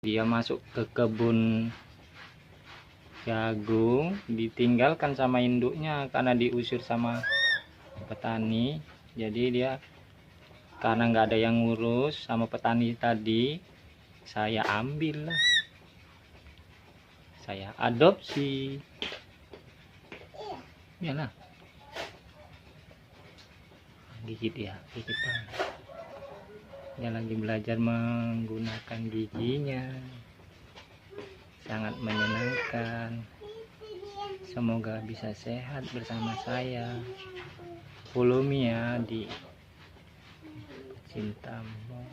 Dia masuk ke kebun jagung, ditinggalkan sama induknya karena diusir sama petani. Jadi dia karena nggak ada yang ngurus sama petani tadi, saya ambil lah, saya adopsi. Iyalah, gigit ya, gigit banget. Dia lagi belajar menggunakan giginya, sangat menyenangkan. Semoga bisa sehat bersama saya. Follow me ya di Cintamu.